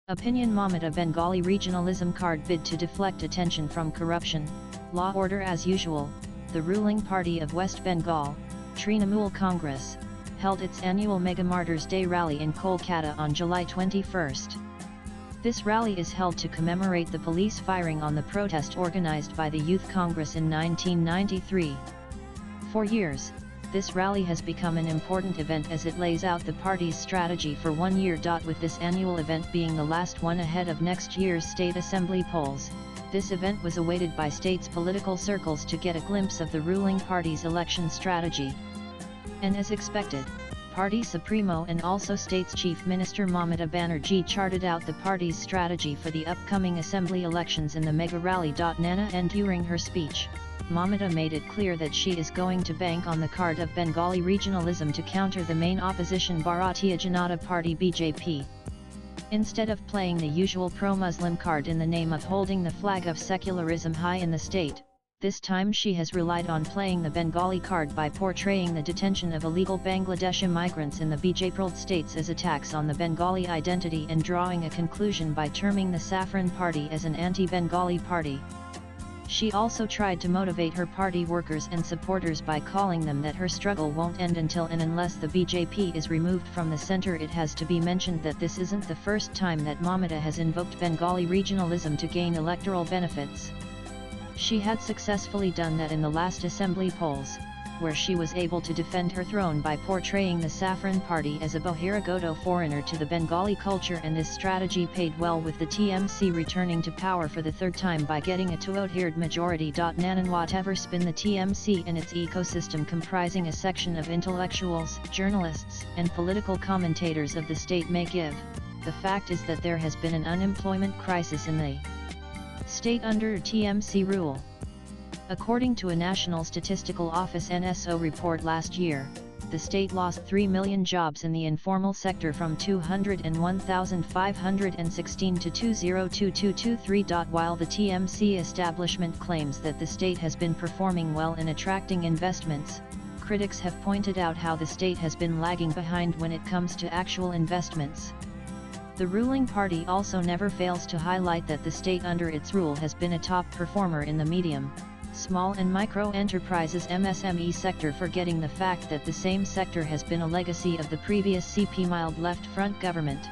Opinion Mamata Bengali regionalism card bid to deflect attention from corruption, law order as usual. The ruling party of West Bengal, Trinamool Congress, held its annual Mega Martyrs Day rally in Kolkata on July 21. This rally is held to commemorate the police firing on the protest organized by the Youth Congress in 1993. For years, this rally has become an important event as it lays out the party's strategy for 1 year. With this annual event being the last one ahead of next year's state assembly polls, this event was awaited by states' political circles to get a glimpse of the ruling party's election strategy. And as expected, Party Supremo and also State's Chief Minister Mamata Banerjee charted out the party's strategy for the upcoming assembly elections in the mega rally. Nana, and during her speech, Mamata made it clear that she is going to bank on the card of Bengali regionalism to counter the main opposition Bharatiya Janata Party (BJP). Instead of playing the usual pro-Muslim card in the name of holding the flag of secularism high in the state, this time she has relied on playing the Bengali card by portraying the detention of illegal Bangladeshi migrants in the BJP-ruled states as attacks on the Bengali identity and drawing a conclusion by terming the Saffron Party as an anti-Bengali party. She also tried to motivate her party workers and supporters by calling them that her struggle won't end until and unless the BJP is removed from the centre. It has to be mentioned that this isn't the first time that Mamata has invoked Bengali regionalism to gain electoral benefits. She had successfully done that in the last assembly polls, where she was able to defend her throne by portraying the Saffron Party as a Bahiragoto foreigner to the Bengali culture, and this strategy paid well with the TMC returning to power for the third time by getting a two-thirds majority. Nanan, whatever spin the TMC and its ecosystem comprising a section of intellectuals, journalists, and political commentators of the state may give, the fact is that there has been an unemployment crisis in the state under TMC rule. According to a National Statistical Office (NSO) report last year, the state lost 3 million jobs in the informal sector from 201,516 to 202,223. While the TMC establishment claims that the state has been performing well in attracting investments, critics have pointed out how the state has been lagging behind when it comes to actual investments. The ruling party also never fails to highlight that the state under its rule has been a top performer in the medium, small and micro enterprises (MSME) sector, forgetting the fact that the same sector has been a legacy of the previous CP mild left front government.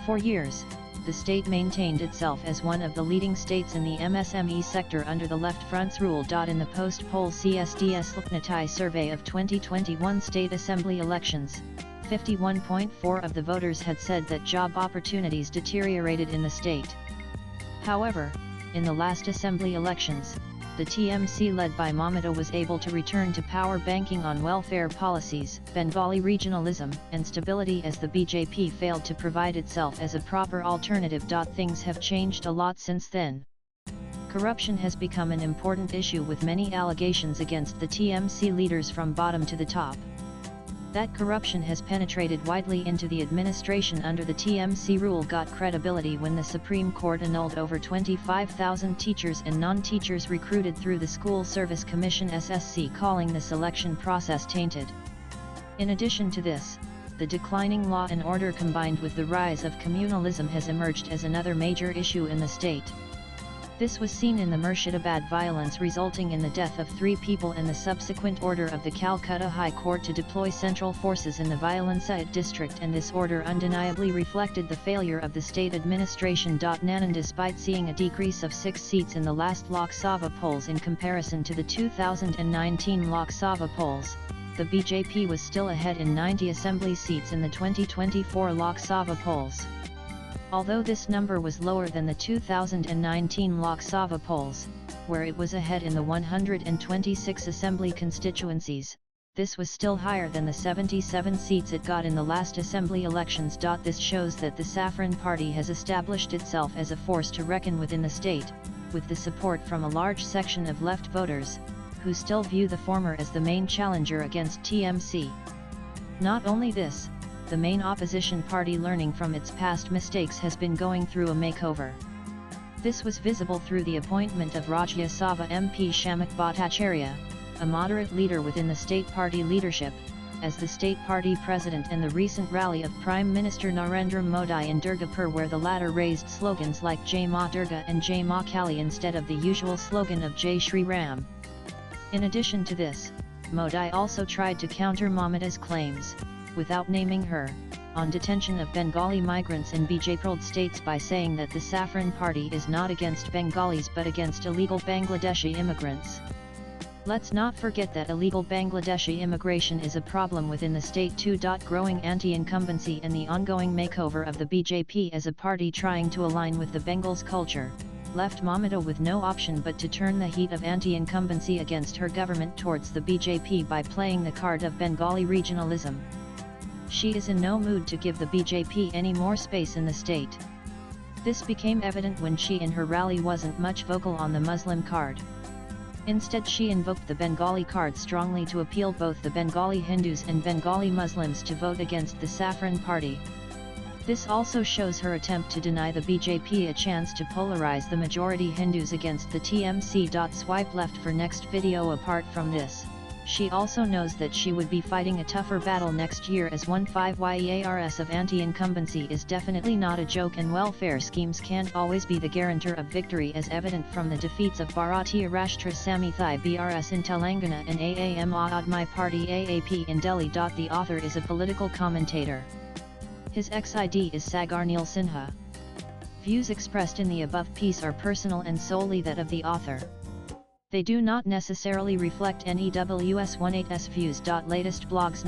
For years, the state maintained itself as one of the leading states in the MSME sector under the left front's rule. In the post-poll CSDS Luknatai survey of 2021 state assembly elections, 51.4% of the voters had said that job opportunities deteriorated in the state. However, in the last assembly elections, the TMC led by Mamata was able to return to power banking on welfare policies, Bengali regionalism, and stability, as the BJP failed to provide itself as a proper alternative. Things have changed a lot since then. Corruption has become an important issue with many allegations against the TMC leaders from bottom to the top. That corruption has penetrated widely into the administration under the TMC rule got credibility when the Supreme Court annulled over 25,000 teachers and non-teachers recruited through the School Service Commission (SSC), calling the selection process tainted. In addition to this, the declining law and order combined with the rise of communalism has emerged as another major issue in the state. This was seen in the Murshidabad violence resulting in the death of 3 people and the subsequent order of the Calcutta High Court to deploy central forces in the Violansayat district, and this order undeniably reflected the failure of the state administration. Nanan, despite seeing a decrease of 6 seats in the last Lok Sabha polls in comparison to the 2019 Lok Sabha polls, the BJP was still ahead in 90 assembly seats in the 2024 Lok Sabha polls. Although this number was lower than the 2019 Lok Sabha polls, where it was ahead in the 126 assembly constituencies, this was still higher than the 77 seats it got in the last assembly elections. This shows that the Saffron Party has established itself as a force to reckon with in the state, with the support from a large section of left voters, who still view the former as the main challenger against TMC. Not only this, the main opposition party, learning from its past mistakes, has been going through a makeover. This was visible through the appointment of Rajya Sabha MP Shamak Bhattacharya, a moderate leader within the state party leadership, as the state party president in the recent rally of Prime Minister Narendra Modi in Durgapur, where the latter raised slogans like Jai Ma Durga and Jai Ma Kali instead of the usual slogan of Jai Shri Ram. In addition to this, Modi also tried to counter Mamata's claims, without naming her, on detention of Bengali migrants in BJP states by saying that the Saffron Party is not against Bengalis but against illegal Bangladeshi immigrants. Let's not forget that illegal Bangladeshi immigration is a problem within the state too. Growing anti-incumbency and the ongoing makeover of the BJP as a party trying to align with the Bengal's culture, left Mamata with no option but to turn the heat of anti-incumbency against her government towards the BJP by playing the card of Bengali regionalism. She is in no mood to give the BJP any more space in the state. This became evident when she in her rally wasn't much vocal on the Muslim card. Instead, she invoked the Bengali card strongly to appeal both the Bengali Hindus and Bengali Muslims to vote against the Saffron Party. This also shows her attempt to deny the BJP a chance to polarize the majority Hindus against the TMC. Swipe left for next video. Apart from this, she also knows that she would be fighting a tougher battle next year, as 15 years of anti-incumbency is definitely not a joke, and welfare schemes can't always be the guarantor of victory, as evident from the defeats of Bharatiya Rashtra Samiti BRS in Telangana and Aam Aadmi Party AAP in Delhi. The author is a political commentator. His XID is Sagarneel Sinha. Views expressed in the above piece are personal and solely that of the author. They do not necessarily reflect NEWS18's views. Latest blogs.